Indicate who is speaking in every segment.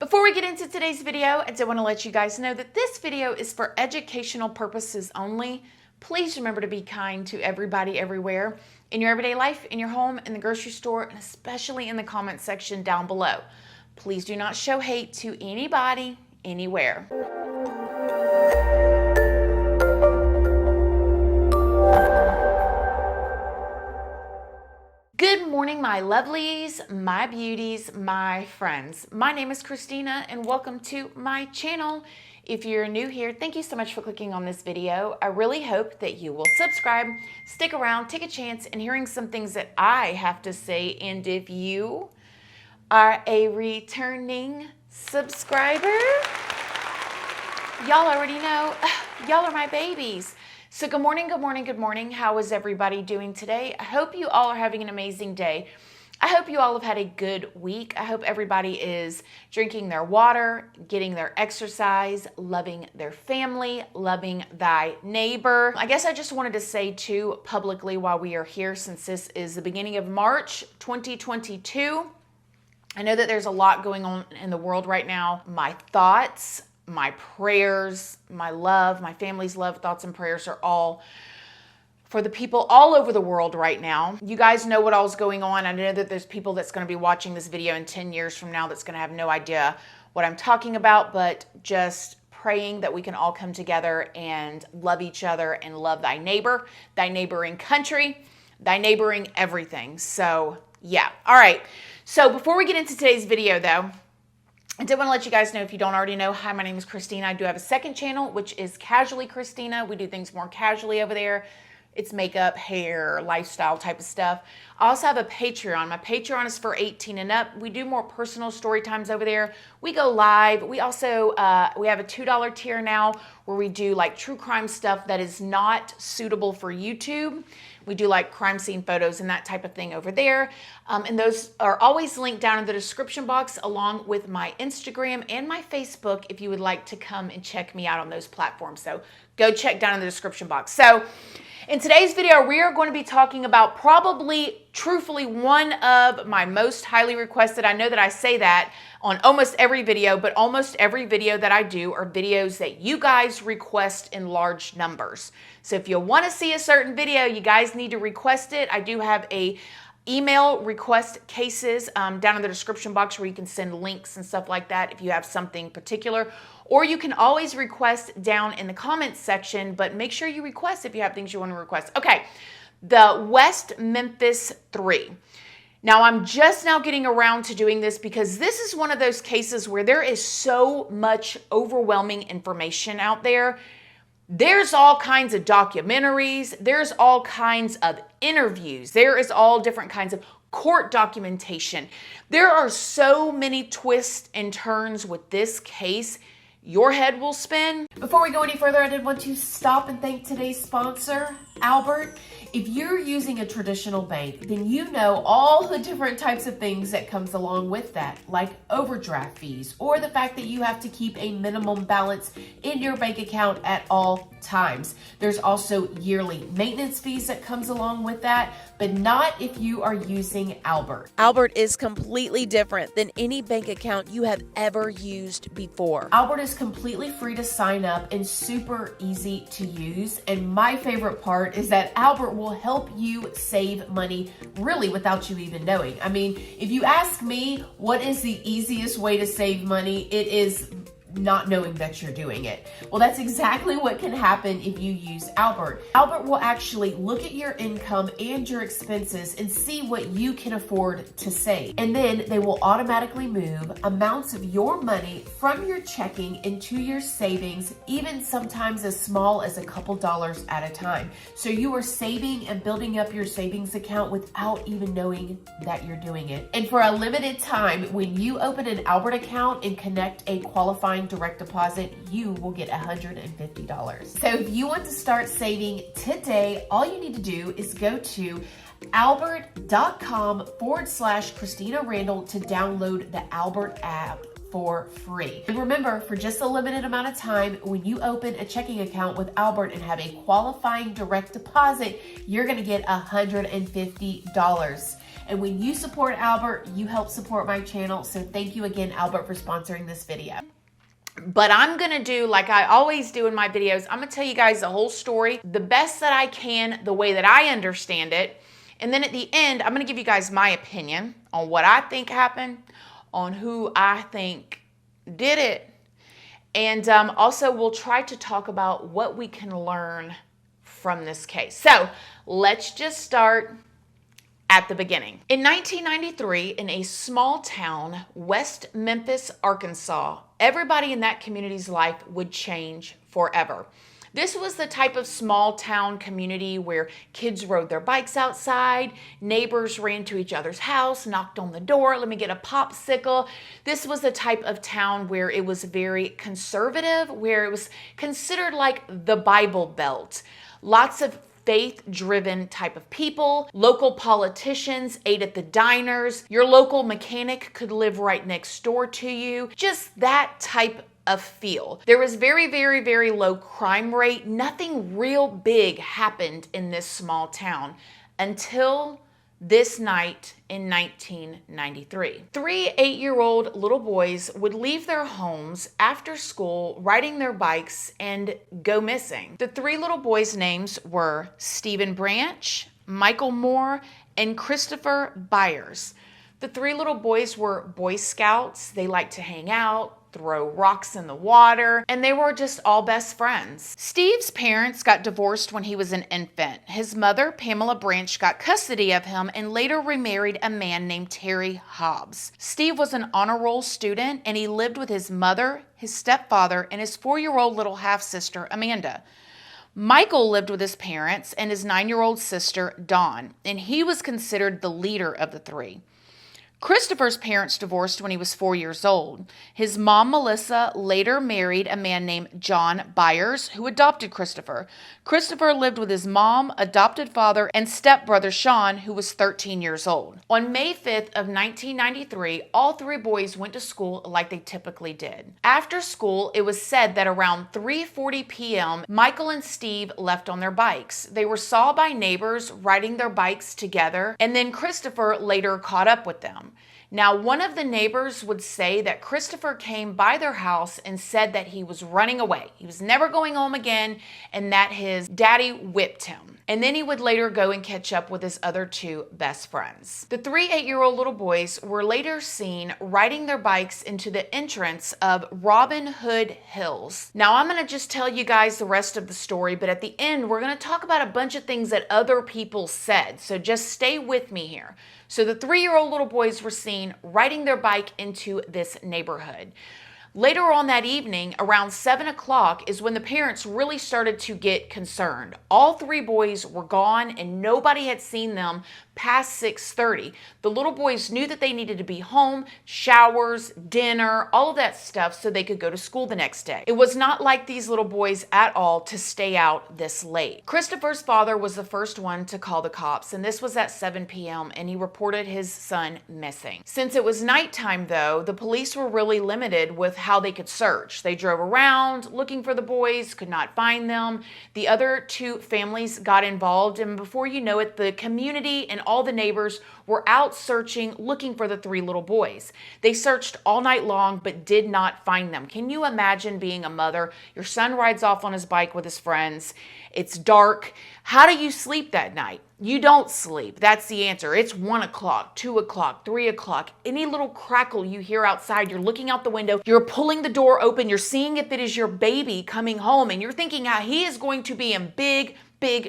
Speaker 1: Before we get into today's video, I did want to let you guys know that this video is for educational purposes only. Please remember to be kind to everybody everywhere in your everyday life, in your home, in the grocery store, and especially in the comment section down below. Please do not show hate to anybody, anywhere. Good morning, my lovelies, my beauties, my friends. My name is Christina and welcome to my channel. If you're new here, thank you so much for clicking on this video. I really hope that you will subscribe, stick around, take a chance in hearing some things that I have to say. And if you are a returning subscriber, y'all already know, y'all are my babies. So good morning, good morning, good morning. How is everybody doing today? I hope you all are having an amazing day. I hope you all have had a good week. I hope everybody is drinking their water, getting their exercise, loving their family, loving thy neighbor. I guess I just wanted to say too publicly while we are here, since this is the beginning of March 2022, I know that there's a lot going on in the world right now. My thoughts, my prayers, my love, my family's love, thoughts and prayers are all for the people all over the world right now. You guys know what all's going on. I know that there's people that's going to be watching this video in 10 years from now that's going to have no idea what I'm talking about, but just praying that we can all come together and love each other and love thy neighboring country, thy neighboring everything. So yeah. All right. So before we get into today's video though, I did want to let you guys know, if you don't already know, hi, my name is Christina. I do have a second channel, which is Casually Christina. We do things more casually over there. It's makeup, hair, lifestyle type of stuff. I also have a Patreon. My Patreon is for 18 and up. We do more personal story times over there. We go live. We also, we have a $2 tier now where we do like true crime stuff that is not suitable for YouTube. We do like crime scene photos and that type of thing over there. And those are always linked down in the description box, along with my Instagram and my Facebook, if you would like to come and check me out on those platforms. So go check down in the description box. So in today's video, we are going to be talking about probably, truthfully, one of my most highly requested. I know that I say that on almost every video, but almost every video that I do are videos that you guys request in large numbers. So if you want to see a certain video, you guys need to request it. I do have a email request cases down in the description box where you can send links and stuff like that if you have something particular. Or you can always request down in the comments section, but make sure you request if you have things you want to request. Okay, the West Memphis 3. Now, I'm just now getting around to doing this because this is one of those cases where there is so much overwhelming information out there. There's all kinds of documentaries. There's all kinds of interviews. There is all different kinds of court documentation. There are so many twists and turns with this case. Your head will spin. Before we go any further, I did want to stop and thank today's sponsor, Albert. If you're using a traditional bank, then you know all the different types of things that comes along with that, like overdraft fees, or the fact that you have to keep a minimum balance in your bank account at all times. There's also yearly maintenance fees that comes along with that, but not if you are using Albert. Albert is completely different than any bank account you have ever used before. Albert is completely free to sign up and super easy to use. And my favorite part is that Albert will help you save money really without you even knowing. I mean, if you ask me what is the easiest way to save money, it is not knowing that you're doing it. Well, that's exactly what can happen if you use Albert. Albert will actually look at your income and your expenses and see what you can afford to save. And then they will automatically move amounts of your money from your checking into your savings, even sometimes as small as a couple dollars at a time. So you are saving and building up your savings account without even knowing that you're doing it. And for a limited time, when you open an Albert account and connect a qualifying direct deposit, you will get $150. So if you want to start saving today, all you need to do is go to albert.com/Christina Randall to download the Albert app
Speaker 2: for free. And remember, for just a limited amount of time, when you open a checking account with Albert and have a qualifying direct deposit, you're gonna get $150. And when you support Albert, you help support my channel. So thank you again, Albert, for sponsoring this video.
Speaker 1: But I'm going to do like I always do in my videos. I'm going to tell you guys the whole story, the best that I can, the way that I understand it. And then at the end, I'm going to give you guys my opinion on what I think happened, on who I think did it. And also we'll try to talk about what we can learn from this case. So let's just start at the beginning. In 1993, in a small town, West Memphis, Arkansas, everybody in that community's life would change forever. This was the type of small town community where kids rode their bikes outside, neighbors ran to each other's house, knocked on the door, let me get a popsicle. This was the type of town where it was very conservative, where it was considered like the Bible Belt. Lots of faith-driven type of people. Local politicians ate at the diners. Your local mechanic could live right next door to you. Just that type of feel. There was very, very, very low crime rate. Nothing real big happened in this small town until this night in 1993. Three 8-year-old little boys would leave their homes after school, riding their bikes, and go missing. The three little boys' names were Stephen Branch, Michael Moore, and Christopher Byers. The three little boys were Boy Scouts. They liked to hang out, throw rocks in the water, and they were just all best friends. Steve's parents got divorced when he was an infant. His mother, Pamela Branch, got custody of him and later remarried a man named Terry Hobbs. Steve was an honor roll student, and he lived with his mother, his stepfather, and his 4-year-old little half-sister, Amanda. Michael lived with his parents and his 9-year-old sister, Dawn, and he was considered the leader of the three. Christopher's parents divorced when he was 4 years old. His mom, Melissa, later married a man named John Byers, who adopted Christopher. Christopher lived with his mom, adopted father, and stepbrother Sean, who was 13 years old. On May 5th of 1993, all three boys went to school like they typically did. After school, it was said that around 3:40 p.m., Michael and Steve left on their bikes. They were saw by neighbors riding their bikes together, and then Christopher later caught up with them. Now, one of the neighbors would say that Christopher came by their house and said that he was running away. He was never going home again, and that his daddy whipped him. And then he would later go and catch up with his other two best friends. The three 8-year-old little boys were later seen riding their bikes into the entrance of Robin Hood Hills. Now, I'm going to just tell you guys the rest of the story, but at the end, we're going to talk about a bunch of things that other people said. So just stay with me here. So the 3-year-old little boys were seen riding their bike into this neighborhood. Later on that evening, around 7 o'clock, is when the parents really started to get concerned. All three boys were gone and nobody had seen them past 6:30. The little boys knew that they needed to be home, showers, dinner, all of that stuff so they could go to school the next day. It was not like these little boys at all to stay out this late. Christopher's father was the first one to call the cops, and this was at 7 p.m., and he reported his son missing. Since it was nighttime, though, the police were really limited with how they could search. They drove around looking for the boys, could not find them. The other two families got involved, and before you know it, the community and all the neighbors were out searching, looking for the three little boys. They searched all night long, but did not find them. Can you imagine being a mother? Your son rides off on his bike with his friends. It's dark. How do you sleep that night? You don't sleep. That's the answer. It's 1 o'clock, 2 o'clock, 3 o'clock. Any little crackle you hear outside, you're looking out the window, you're pulling the door open, you're seeing if it is your baby coming home, and you're thinking how he is going to be in big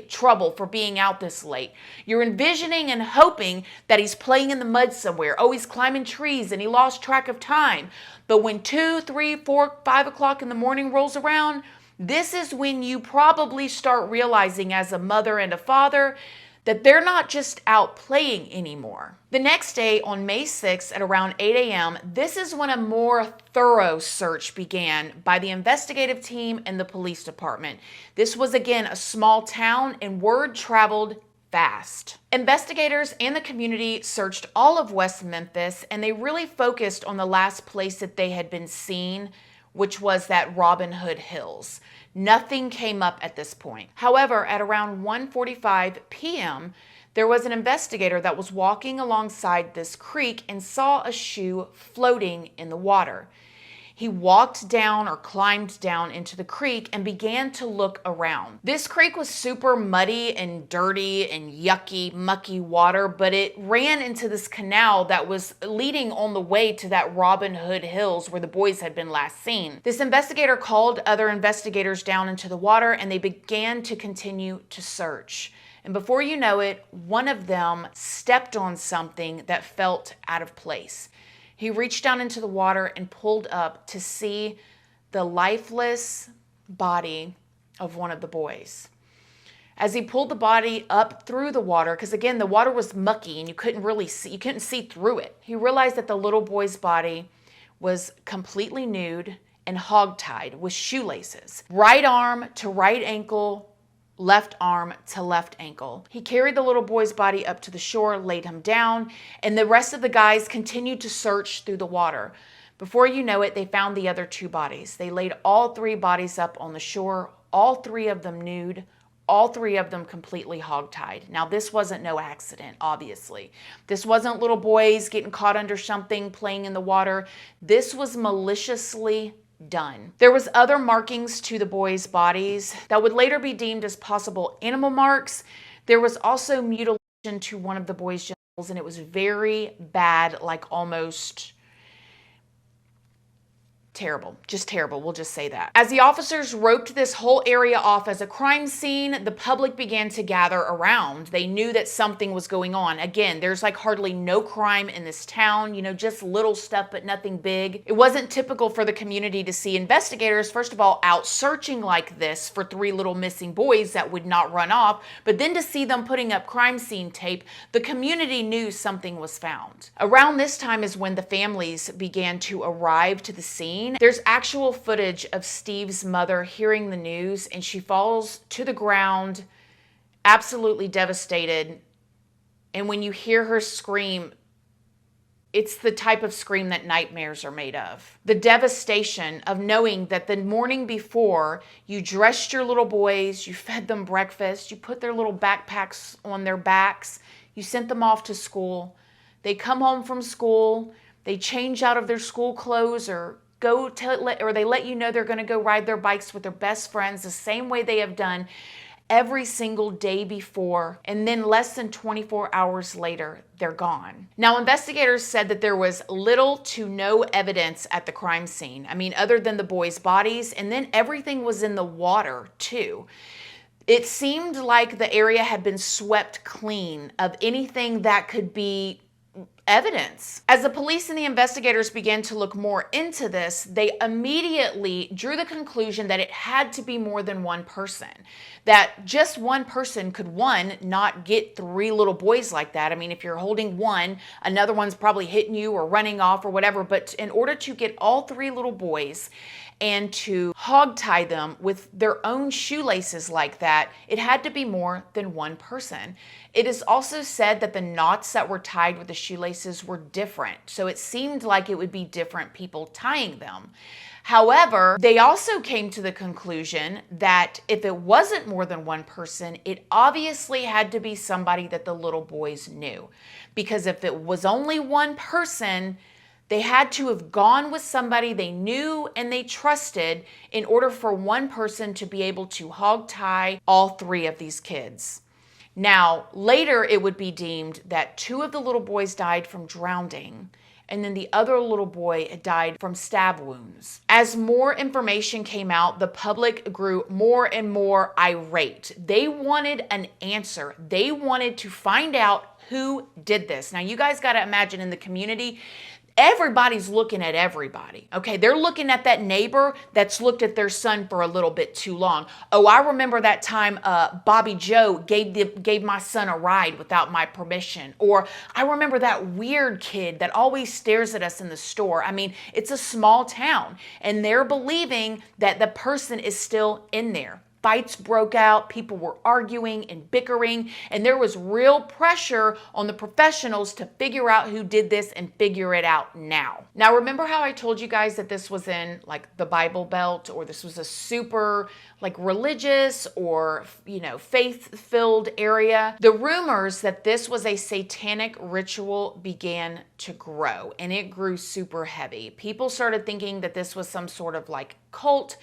Speaker 1: trouble for being out this late. You're envisioning and hoping that he's playing in the mud somewhere. Oh, he's climbing trees and he lost track of time. But when 2, 3, 4, 5 o'clock in the morning rolls around, this is when you probably start realizing as a mother and a father that they're not just out playing anymore. The next day, on May 6th at around 8 a.m., this is when a more thorough search began by the investigative team and the police department. This was, again, a small town, and word traveled fast. Investigators and the community searched all of West Memphis, and they really focused on the last place that they had been seen, which was that Robin Hood Hills. Nothing came up at this point. However, at around 1:45 p.m., there was an investigator that was walking alongside this creek and saw a shoe floating in the water. He walked down or climbed down into the creek and began to look around. This creek was super muddy and dirty and yucky, mucky water, but it ran into this canal that was leading on the way to that Robin Hood Hills where the boys had been last seen. This investigator called other investigators down into the water, and they began to continue to search. And before you know it, one of them stepped on something that felt out of place. He reached down into the water and pulled up to see the lifeless body of one of the boys. As he pulled the body up through the water, because again, the water was mucky and you couldn't see through it. He realized that the little boy's body was completely nude and hogtied with shoelaces. Right arm to right ankle, left arm to left ankle. He carried the little boy's body up to the shore, laid him down, and the rest of the guys continued to search through the water. Before you know it, they found the other two bodies. They laid all three bodies up on the shore, all three of them nude, all three of them completely hogtied. Now, this wasn't no accident, obviously. This wasn't little boys getting caught under something, playing in the water. This was maliciously done. There was other markings to the boys' bodies that would later be deemed as possible animal marks. There was also mutilation to one of the boys' genitals, and it was very bad, like almost terrible. Just terrible. We'll just say that. As the officers roped this whole area off as a crime scene, the public began to gather around. They knew that something was going on. Again, there's like hardly no crime in this town, just little stuff, but nothing big. It wasn't typical for the community to see investigators, first of all, out searching like this for three little missing boys that would not run off, but then to see them putting up crime scene tape, the community knew something was found. Around this time is when the families began to arrive to the scene. There's actual footage of Steve's mother hearing the news, and she falls to the ground, absolutely devastated. And when you hear her scream, it's the type of scream that nightmares are made of. The devastation of knowing that the morning before, you dressed your little boys, you fed them breakfast, you put their little backpacks on their backs, you sent them off to school. They come home from school, they change out of their school clothes or they let you know they're going to go ride their bikes with their best friends the same way they have done every single day before, and then less than 24 hours later, they're gone. Now, investigators said that there was little to no evidence at the crime scene. Other than the boys' bodies, and then everything was in the water too. It seemed like the area had been swept clean of anything that could be evidence. As the police and the investigators began to look more into this, they immediately drew the conclusion that it had to be more than one person. That just one person could, one, not get three little boys like that. If you're holding one, another one's probably hitting you or running off or whatever. But in order to get all three little boys and to hogtie them with their own shoelaces like that, it had to be more than one person. It is also said that the knots that were tied with the shoelaces were different, so it seemed like it would be different people tying them. However, they also came to the conclusion that if it wasn't more than one person, it obviously had to be somebody that the little boys knew. Because if it was only one person, they had to have gone with somebody they knew and they trusted in order for one person to be able to hogtie all three of these kids. Now, later it would be deemed that two of the little boys died from drowning, and then the other little boy died from stab wounds. As more information came out, the public grew more and more irate. They wanted an answer. They wanted to find out who did this. Now, you guys got to imagine in the community, everybody's looking at everybody, okay? They're looking at that neighbor that's looked at their son for a little bit too long. Oh, I remember that time Bobby Joe gave my son a ride without my permission. Or I remember that weird kid that always stares at us in the store. It's a small town, and they're believing that the person is still in there. Fights broke out, people were arguing and bickering, and there was real pressure on the professionals to figure out who did this and figure it out now. Now, remember how I told you guys that this was in like the Bible Belt, or this was a super like religious or, faith-filled area? The rumors that this was a satanic ritual began to grow, and it grew super heavy. People started thinking that this was some sort of like cult.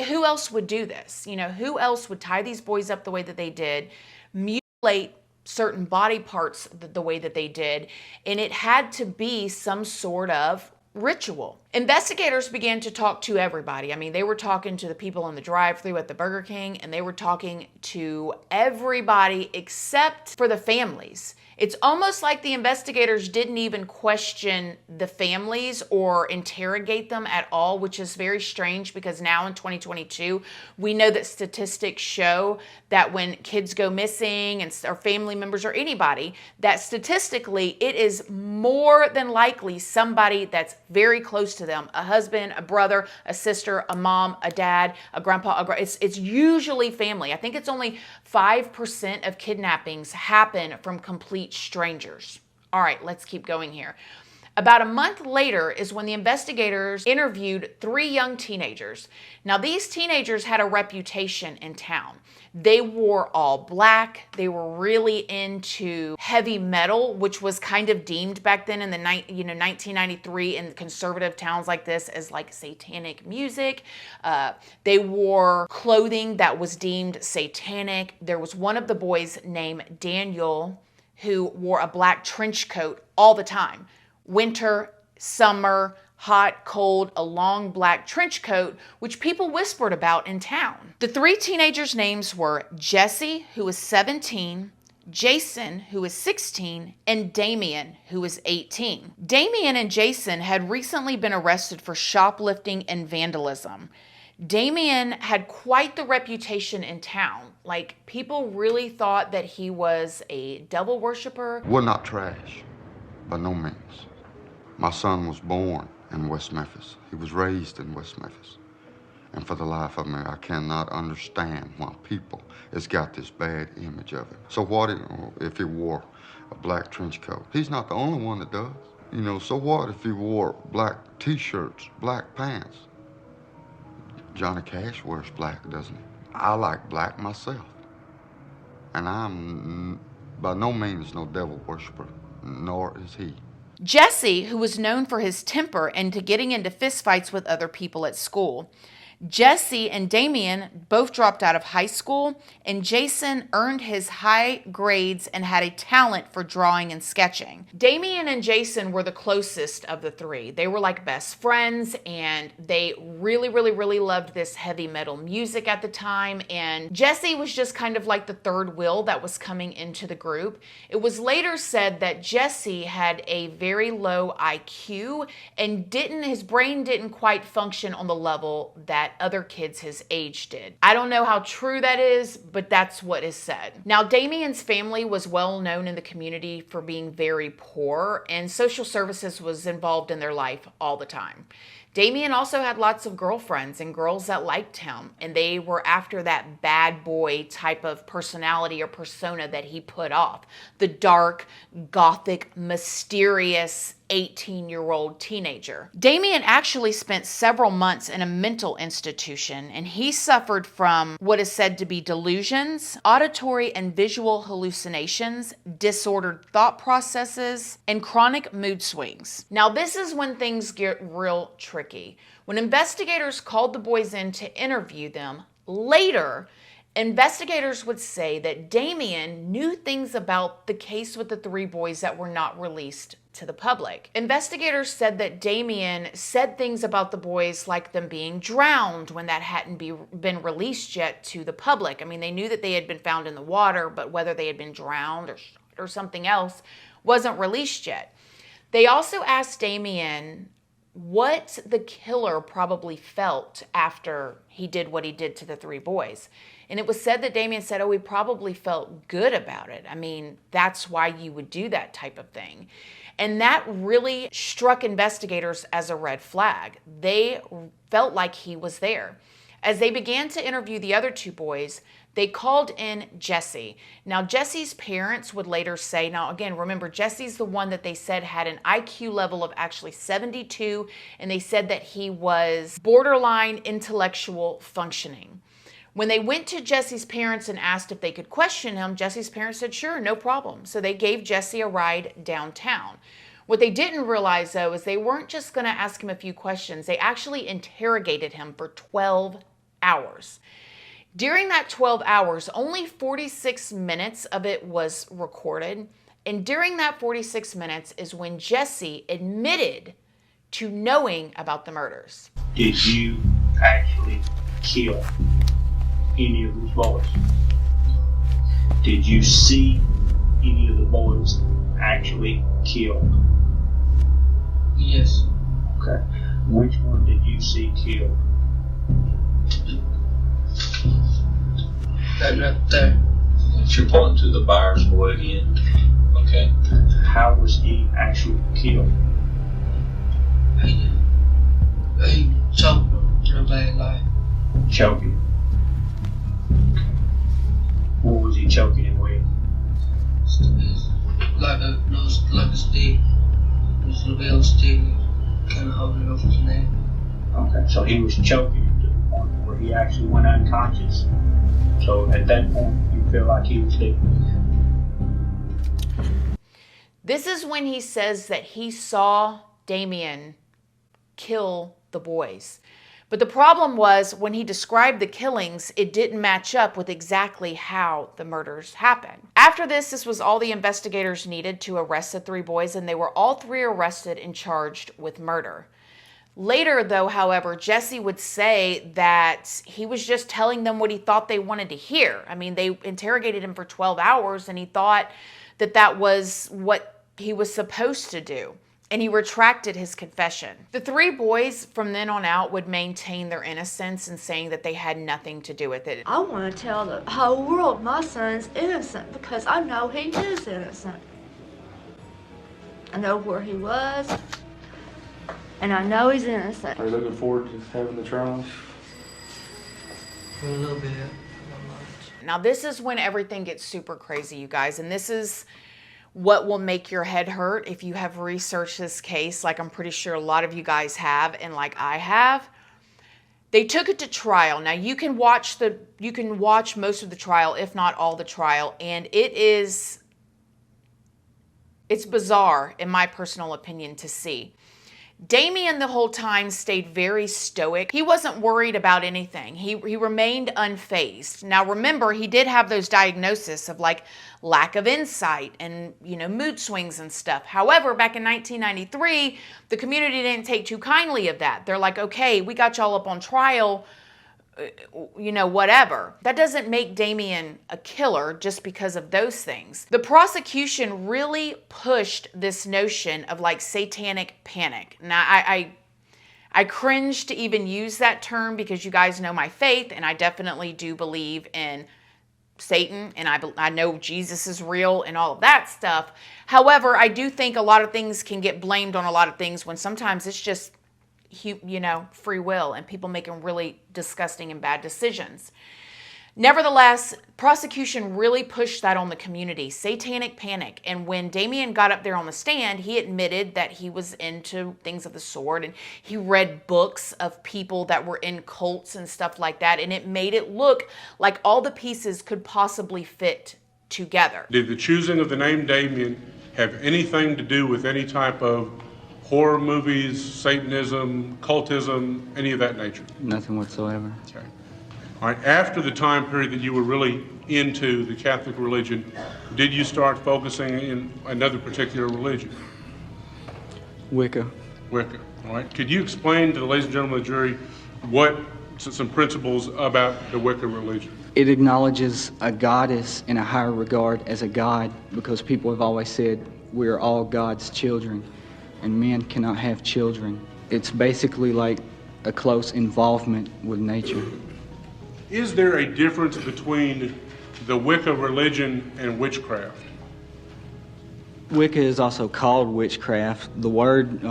Speaker 1: Who else would do this? Who else would tie these boys up the way that they did, mutilate certain body parts the way that they did, and it had to be some sort of ritual. Investigators began to talk to everybody. I mean, they were talking to the people in the drive-thru at the Burger King, and they were talking to everybody except for the families. It's almost like the investigators didn't even question the families or interrogate them at all, which is very strange because now in 2022, we know that statistics show that when kids go missing or family members or anybody, that statistically it is more than likely somebody that's very close to them, a husband, a brother, a sister, a mom, a dad, a grandpa, it's usually family. I think it's only 5% of kidnappings happen from complete strangers. All right, let's keep going here. About a month later is when the investigators interviewed 3 young teenagers. Now, these teenagers had a reputation in town. They wore all black. They were really into heavy metal, which was kind of deemed back then in the 1993 in conservative towns like this as like satanic music. They wore clothing that was deemed satanic. There was one of the boys named Daniel who wore a black trench coat all the time. Winter, summer, hot, cold, a long black trench coat, which people whispered about in town. The 3 teenagers' names were Jesse, who was 17, Jason, who was 16, and Damien, who was 18. Damien and Jason had recently been arrested for shoplifting and vandalism. Damien had quite the reputation in town. Like, people really thought that he was a devil worshiper.
Speaker 3: We're not trash, by no means. My son was born in West Memphis. He was raised in West Memphis. And for the life of me, I cannot understand why people has got this bad image of him. So what if he wore a black trench coat? He's not the only one that does. So what if he wore black t-shirts, black pants? Johnny Cash wears black, doesn't he? I like black myself. And I'm by no means no devil worshiper, nor is he.
Speaker 1: Jesse, who was known for his temper and to getting into fistfights with other people at school. Jesse and Damien both dropped out of high school, and Jason earned his high grades and had a talent for drawing and sketching. Damien and Jason were the closest of the 3. They were like best friends, and they really, really, really loved this heavy metal music at the time, and Jesse was just kind of like the third wheel that was coming into the group. It was later said that Jesse had a very low IQ and his brain didn't quite function on the level that other kids his age did. I don't know how true that is, but that's what is said. Now, Damien's family was well known in the community for being very poor, and social services was involved in their life all the time. Damien also had lots of girlfriends and girls that liked him, and they were after that bad boy type of personality or persona that he put off. The dark, gothic, mysterious 18-year-old teenager. Damien actually spent several months in a mental institution, and he suffered from what is said to be delusions, auditory and visual hallucinations, disordered thought processes, and chronic mood swings. Now, this is when things get real tricky. When investigators called the boys in to interview them, later, investigators would say that Damien knew things about the case with the 3 boys that were not released to the public. Investigators said that Damien said things about the boys like them being drowned when that hadn't been released yet to the public. I mean, they knew that they had been found in the water, but whether they had been drowned or something else wasn't released yet. They also asked Damien what the killer probably felt after he did what he did to the 3 boys. And it was said that Damien said, he probably felt good about it. I mean, that's why you would do that type of thing. And that really struck investigators as a red flag. They felt like he was there. As they began to interview the other two boys, they called in Jesse. Now, Jesse's parents would later say, now again, remember, Jesse's the one that they said had an IQ level of actually 72, and they said that he was borderline intellectual functioning. When they went to Jesse's parents and asked if they could question him, Jesse's parents said, sure, no problem. So they gave Jesse a ride downtown. What they didn't realize, though, is they weren't just going to ask him a few questions. They actually interrogated him for 12 hours. During that 12 hours, only 46 minutes of it was recorded. And during that 46 minutes is when Jesse admitted to knowing about the murders.
Speaker 4: Did you actually kill any of those boys? Did you see any of the boys actually killed?
Speaker 5: Yes.
Speaker 4: Okay. Which one did you see killed?
Speaker 5: That right there.
Speaker 6: You're pointing to the Byers boy again. Okay.
Speaker 4: How was he actually killed?
Speaker 5: He choked him real bad, like.
Speaker 4: Choking. What was he choking him with?
Speaker 5: Like a stick. Just a little bit of a stick, kind of holding it over his neck.
Speaker 4: Okay, so he was choking him to the point where he actually went unconscious. So at that point, you feel like he was dead.
Speaker 1: This is when he says that he saw Damien kill the boys. But the problem was when he described the killings, it didn't match up with exactly how the murders happened. After this was all the investigators needed to arrest the three boys, and they were all three arrested and charged with murder. Later, though, however, Jesse would say that he was just telling them what he thought they wanted to hear. I mean, they interrogated him for 12 hours, and he thought that that was what he was supposed to do. And he retracted his confession. The three boys from then on out would maintain their innocence and saying that they had nothing to do with it.
Speaker 7: I want to tell the whole world my son's innocent because I know he is innocent. I know where he was, and I know he's innocent.
Speaker 8: Are you looking forward to having the trial?
Speaker 5: For a little bit. Not much.
Speaker 1: Now, this is when everything gets super crazy, you guys, and this is what will make your head hurt if you have researched this case, like I'm pretty sure a lot of you guys have, and like I have. They took it to trial. Now you can watch most of the trial, if not all the trial, and it's bizarre in my personal opinion to see. Damien the whole time stayed very stoic. He wasn't worried about anything. He remained unfazed. Now remember, he did have those diagnoses of like lack of insight and, mood swings and stuff. However, back in 1993, the community didn't take too kindly of that. They're like, okay, we got y'all up on trial, whatever. That doesn't make Damien a killer just because of those things. The prosecution really pushed this notion of like satanic panic. Now, I cringe to even use that term because you guys know my faith, and I definitely do believe in Satan, and I know Jesus is real and all of that stuff. However, I do think a lot of things can get blamed on a lot of things when sometimes it's just free will and people making really disgusting and bad decisions. Nevertheless, prosecution really pushed that on the community, satanic panic. And when Damien got up there on the stand, he admitted that he was into things of the sort, and he read books of people that were in cults and stuff like that. And it made it look like all the pieces could possibly fit together.
Speaker 9: Did the choosing of the name Damien have anything to do with any type of horror movies, Satanism, cultism, any of that nature?
Speaker 8: Nothing whatsoever.
Speaker 9: Okay. All right, after the time period that you were really into the Catholic religion, did you start focusing in another particular religion?
Speaker 8: Wicca.
Speaker 9: Wicca, all right. Could you explain to the ladies and gentlemen of the jury some principles about the Wicca religion?
Speaker 8: It acknowledges a goddess in a higher regard as a god because people have always said we are all God's children and men cannot have children. It's basically like a close involvement with nature.
Speaker 9: Is there a difference between the Wicca religion and witchcraft?
Speaker 8: Wicca is also called witchcraft. The word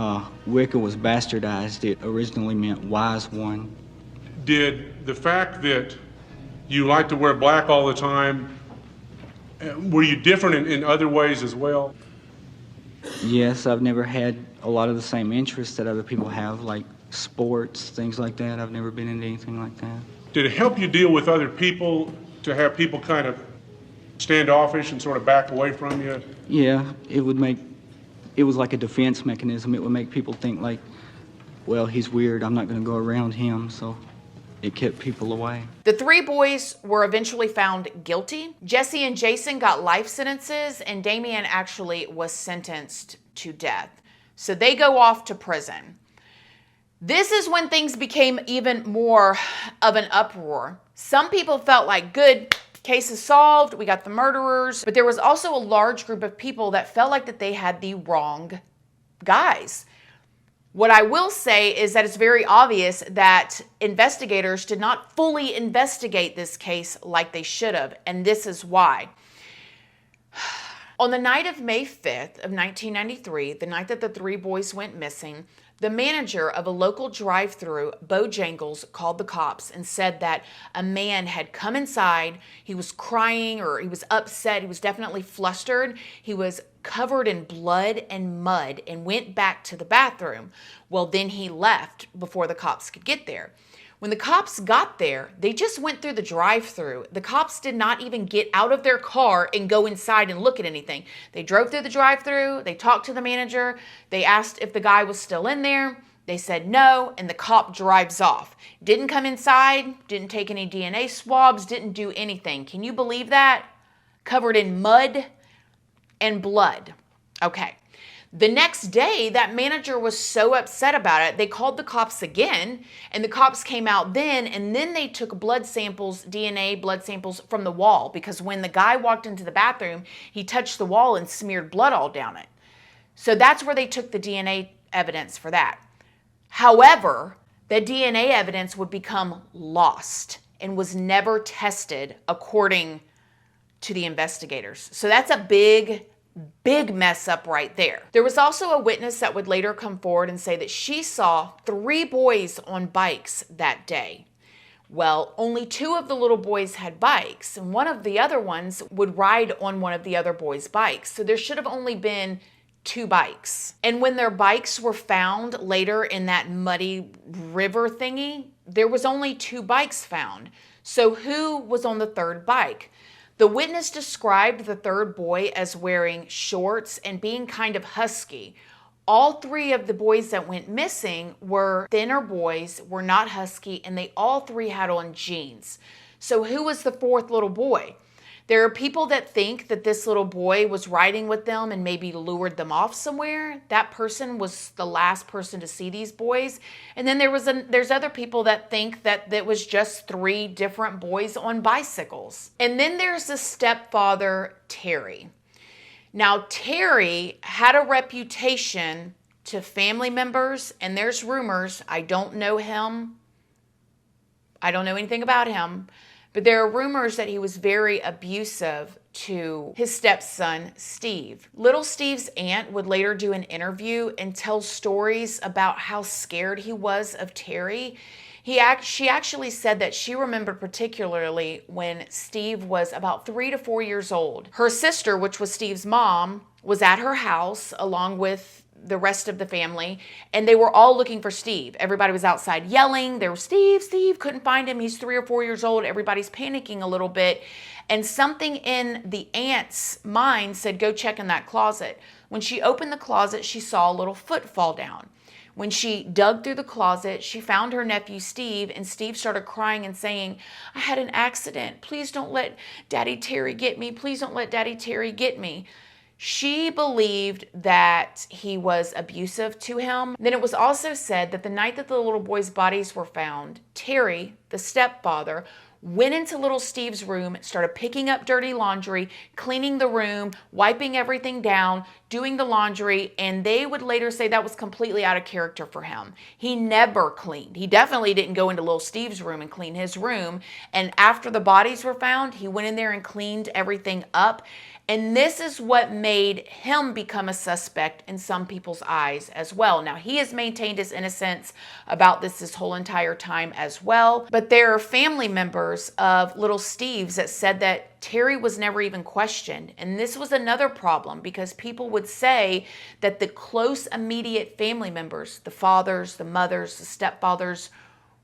Speaker 8: Wicca was bastardized. It originally meant wise one.
Speaker 9: Did the fact that you like to wear black all the time, were you different in other ways as well?
Speaker 8: Yes, I've never had a lot of the same interests that other people have, like sports, things like that. I've never been into anything like that.
Speaker 9: Did it help you deal with other people to have people kind of standoffish and sort of back away from you?
Speaker 8: Yeah, it was like a defense mechanism. It would make people think like, well, he's weird, I'm not going to go around him, so it kept people away.
Speaker 1: The three boys were eventually found guilty. Jesse and Jason got life sentences, and Damien actually was sentenced to death. So they go off to prison. This is when things became even more of an uproar. Some people felt like, good, case is solved, we got the murderers. But there was also a large group of people that felt like that they had the wrong guys. What I will say is that it's very obvious that investigators did not fully investigate this case like they should have, and this is why. On the night of May 5th of 1993, the night that the three boys went missing, the manager of a local drive-thru, Bojangles, called the cops and said that a man had come inside. He was crying, or he was upset. He was definitely flustered. He was covered in blood and mud and went back to the bathroom. Well, then he left before the cops could get there. When the cops got there, they just went through the drive-thru. The cops did not even get out of their car and go inside and look at anything. They drove through the drive-thru. They talked to the manager. They asked if the guy was still in there. They said no, and the cop drives off. Didn't come inside, didn't take any DNA swabs, didn't do anything. Can you believe that? Covered in mud and blood. Okay. The next day, that manager was so upset about it, they called the cops again, and the cops came out then, and then they took blood samples, DNA blood samples from the wall, because when the guy walked into the bathroom, he touched the wall and smeared blood all down it. So that's where they took the DNA evidence for that. However, the DNA evidence would become lost and was never tested according to the investigators. So that's a big mess up right there. There was also a witness that would later come forward and say that she saw three boys on bikes that day. Well, only two of the little boys had bikes, and one of the other ones would ride on one of the other boys' bikes. So there should have only been two bikes. And when their bikes were found later in that muddy river thingy, there was only two bikes found. So who was on the third bike? The witness described the third boy as wearing shorts and being kind of husky. All three of the boys that went missing were thinner boys, were not husky, and they all three had on jeans. So who was the fourth little boy? There are people that think that this little boy was riding with them and maybe lured them off somewhere. That person was the last person to see these boys. And then there's other people that think that it was just three different boys on bicycles. And then there's the stepfather, Terry. Now, Terry had a reputation to family members, and there's rumors. I don't know him. I don't know anything about him. But there are rumors that he was very abusive to his stepson, Steve. Little Steve's aunt would later do an interview and tell stories about how scared he was of Terry. She actually said that she remembered particularly when Steve was about 3 to 4 years old. Her sister, which was Steve's mom, was at her house along with the rest of the family, and they were all looking for Steve. Everybody was outside yelling. There was Steve, couldn't find him. He's 3 or 4 years old. Everybody's panicking a little bit. And something in the aunt's mind said, go check in that closet. When she opened the closet, she saw a little foot fall down. When she dug through the closet, she found her nephew Steve, and Steve started crying and saying, I had an accident. Please don't let Daddy Terry get me. Please don't let Daddy Terry get me. She believed that he was abusive to him. Then it was also said that the night that the little boys' bodies were found, Terry, the stepfather, went into little Steve's room, started picking up dirty laundry, cleaning the room, wiping everything down, doing the laundry, and they would later say that was completely out of character for him. He never cleaned. He definitely didn't go into little Steve's room and clean his room. And after the bodies were found, he went in there and cleaned everything up. And this is what made him become a suspect in some people's eyes as well. Now, he has maintained his innocence about this whole entire time as well. But there are family members of little Steve's that said that Terry was never even questioned. And this was another problem because people would say that the close, immediate family members, the fathers, the mothers, the stepfathers,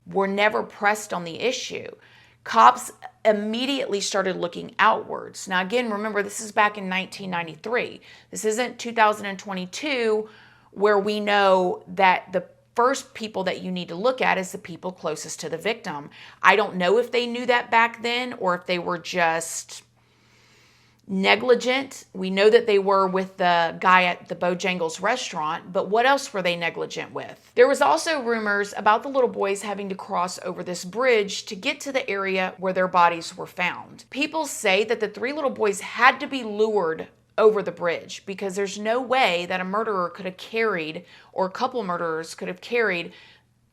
Speaker 1: were never pressed on the issue. Cops immediately started looking outwards. Now, again, remember, this is back in 1993. This isn't 2022, where we know that the first people that you need to look at is the people closest to the victim. I don't know if they knew that back then or if they were just negligent. We know that they were with the guy at the Bojangles restaurant, but what else were they negligent with? There was also rumors about the little boys having to cross over this bridge to get to the area where their bodies were found. People say that the 3 little boys had to be lured over the bridge because there's no way that a murderer could have carried, or a couple murderers could have carried,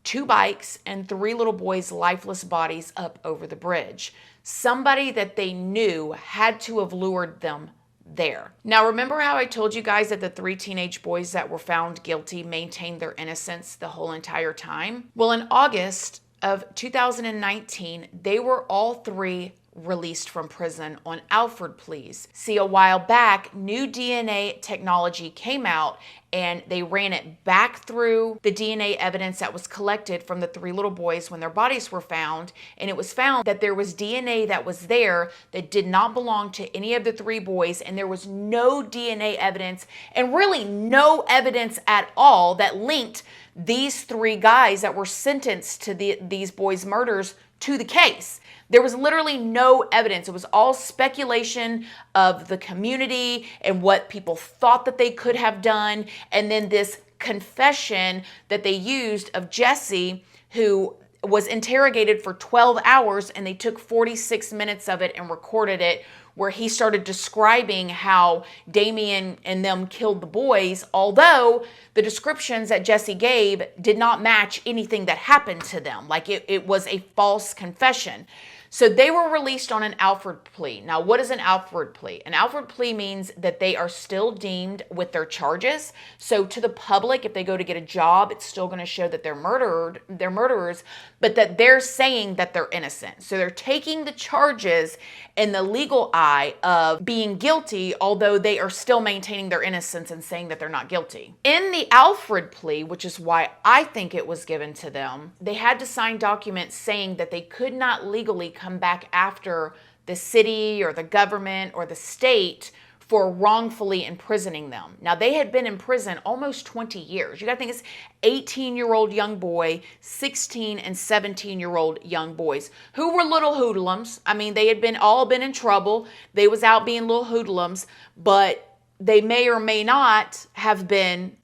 Speaker 1: 2 bikes and 3 little boys' lifeless bodies up over the bridge. Somebody that they knew had to have lured them there. Now, remember how I told you guys that the 3 teenage boys that were found guilty maintained their innocence the whole entire time? Well, in August of 2019, they were all 3 released from prison on Alford pleas. See, a while back, new DNA technology came out and they ran it back through the DNA evidence that was collected from the 3 little boys when their bodies were found, and it was found that there was DNA that was there that did not belong to any of the 3 boys, and there was no DNA evidence and really no evidence at all that linked these 3 guys that were sentenced to these boys' murders to the case. There was literally no evidence. It was all speculation of the community and what people thought that they could have done. And then this confession that they used of Jesse, who was interrogated for 12 hours, and they took 46 minutes of it and recorded it, where he started describing how Damien and them killed the boys, although the descriptions that Jesse gave did not match anything that happened to them. Like it was a false confession. So they were released on an Alford plea. Now, what is an Alford plea? An Alford plea means that they are still deemed with their charges. So to the public, if they go to get a job, it's still going to show that they're murderers, but that they're saying that they're innocent. So they're taking the charges in the legal eye of being guilty, although they are still maintaining their innocence and saying that they're not guilty. In the Alford plea, which is why I think it was given to them, they had to sign documents saying that they could not legally come back after the city or the government or the state for wrongfully imprisoning them. Now, they had been in prison almost 20 years. You got to think it's 18-year-old young boy, 16 and 17-year-old young boys who were little hoodlums. I mean, they had all been in trouble. They was out being little hoodlums, but they may or may not have been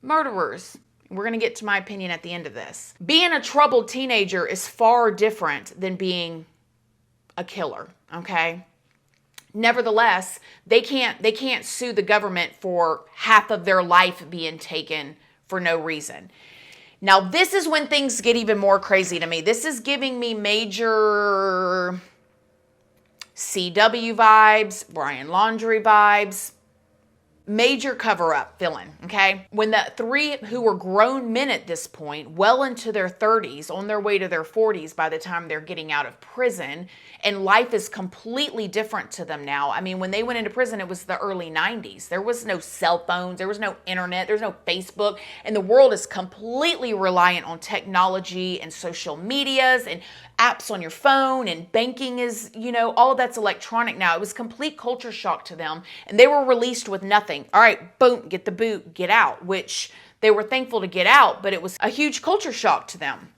Speaker 1: murderers. We're going to get to my opinion at the end of this. Being a troubled teenager is far different than being a killer, okay? Nevertheless, they can't sue the government for half of their life being taken for no reason. Now, this is when things get even more crazy to me. This is giving me major CW vibes, Brian Laundrie vibes, major cover-up feeling, okay? When the 3 who were grown men at this point, well into their 30s, on their way to their 40s by the time they're getting out of prison, and life is completely different to them now. I mean, when they went into prison, it was the early 90s. There was no cell phones, there was no internet, there was no Facebook, and the world is completely reliant on technology and social medias and apps on your phone, and banking is, all of that's electronic now. It was complete culture shock to them, and they were released with nothing. All right, boom, get the boot, get out, which they were thankful to get out, but it was a huge culture shock to them.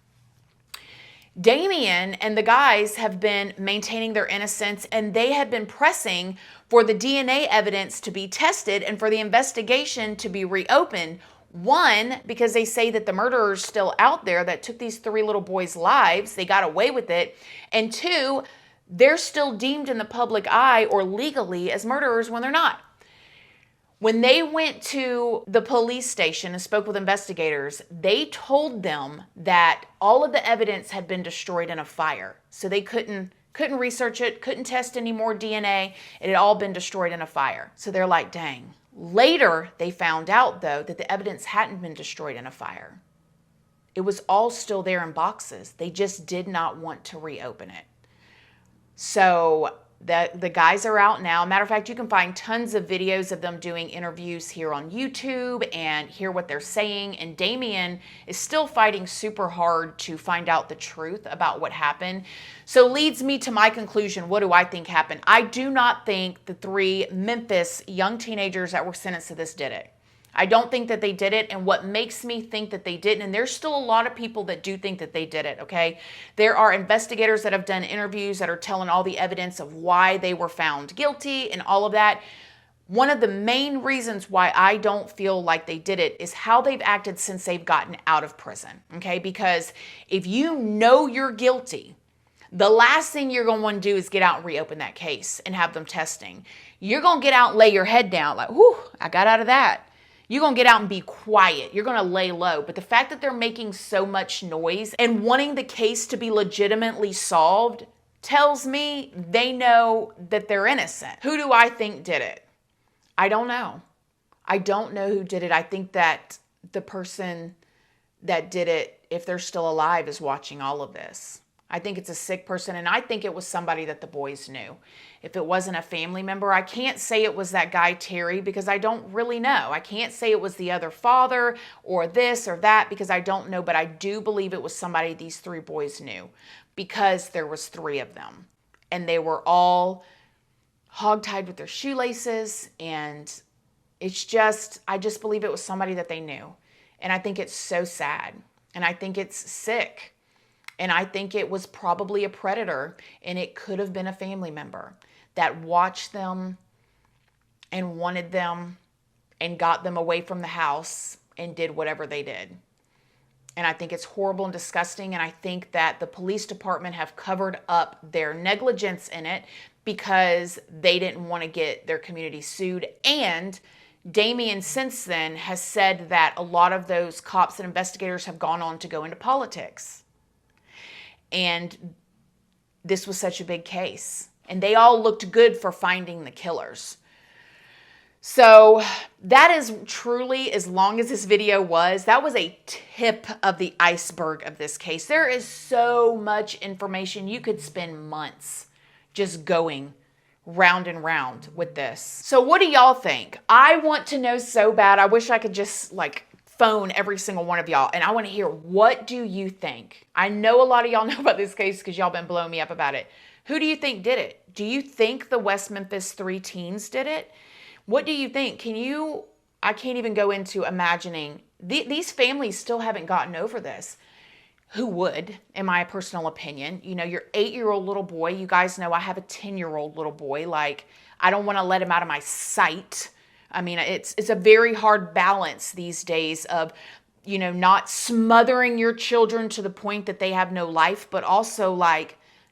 Speaker 1: Damien and the guys have been maintaining their innocence, and they have been pressing for the DNA evidence to be tested and for the investigation to be reopened. 1, because they say that the murderer's still out there that took these 3 little boys' lives. They got away with it. And 2, they're still deemed in the public eye or legally as murderers when they're not. When they went to the police station and spoke with investigators, they told them that all of the evidence had been destroyed in a fire, so they couldn't Couldn't research it, couldn't test any more DNA. It had all been destroyed in a fire. So they're like, dang. Later, they found out, though, that the evidence hadn't been destroyed in a fire. It was all still there in boxes. They just did not want to reopen it. So the guys are out now. Matter of fact, you can find tons of videos of them doing interviews here on YouTube and hear what they're saying. And Damien is still fighting super hard to find out the truth about what happened. So leads me to my conclusion. What do I think happened? I do not think the 3 Memphis young teenagers that were sentenced to this did it. I don't think that they did it, and what makes me think that they didn't, and there's still a lot of people that do think that they did it, okay? There are investigators that have done interviews that are telling all the evidence of why they were found guilty and all of that. One of the main reasons why I don't feel like they did it is how they've acted since they've gotten out of prison, okay? Because if you know you're guilty, the last thing you're going to want to do is get out and reopen that case and have them testing. You're going to get out and lay your head down like, whew, I got out of that. You're going to get out and be quiet. You're going to lay low. But the fact that they're making so much noise and wanting the case to be legitimately solved tells me they know that they're innocent. Who do I think did it? I don't know. I don't know who did it. I think that the person that did it, if they're still alive, is watching all of this. I think it's a sick person, and I think it was somebody that the boys knew. If it wasn't a family member, I can't say it was that guy Terry because I don't really know. I can't say it was the other father or this or that because I don't know, but I do believe it was somebody these 3 boys knew because there was 3 of them, and they were all hogtied with their shoelaces, and it's just, I just believe it was somebody that they knew, and I think it's so sad, and I think it's sick. And I think it was probably a predator, and it could have been a family member that watched them and wanted them and got them away from the house and did whatever they did. And I think it's horrible and disgusting, and I think that the police department have covered up their negligence in it because they didn't want to get their community sued. And Damien since then has said that a lot of those cops and investigators have gone on to go into politics. And this was such a big case. And they all looked good for finding the killers. So that is truly, as long as this video was, that was a tip of the iceberg of this case. There is so much information. You could spend months just going round and round with this. So what do y'all think? I want to know so bad. I wish I could just phone every single one of y'all, and I want to hear, what do you think? I know a lot of y'all know about this case because y'all been blowing me up about it. Who do you think did it? Do you think the West Memphis 3 teens did it? What do you think? I can't even go into imagining. These families still haven't gotten over this. Who would, in my personal opinion? You know, your 8-year-old little boy, you guys know I have a 10-year-old little boy. I don't want to let him out of my sight. I mean, it's a very hard balance these days of, not smothering your children to the point that they have no life, but also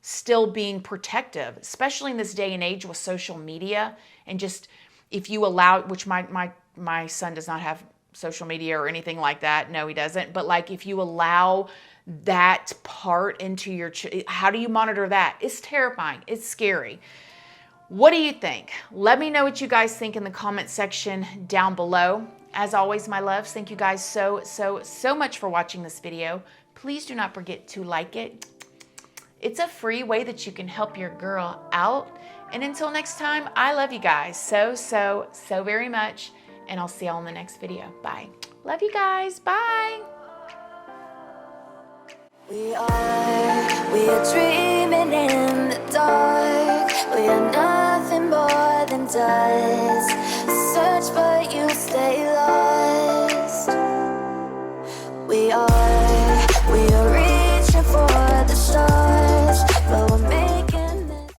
Speaker 1: still being protective, especially in this day and age with social media. And just, if you allow, which my son does not have social media or anything like that. No, he doesn't. But if you allow that part into your, how do you monitor that? It's terrifying. It's scary. What do you think? Let me know what you guys think in the comment section down below. As always, my loves, thank you guys so much for watching this video. Please do not forget to like it. It's a free way that you can help your girl out. And until next time, I love you guys so very much. And I'll see y'all in the next video. Bye. Love you guys. Bye.
Speaker 10: We are dreaming in the dark. We are nothing more than dust.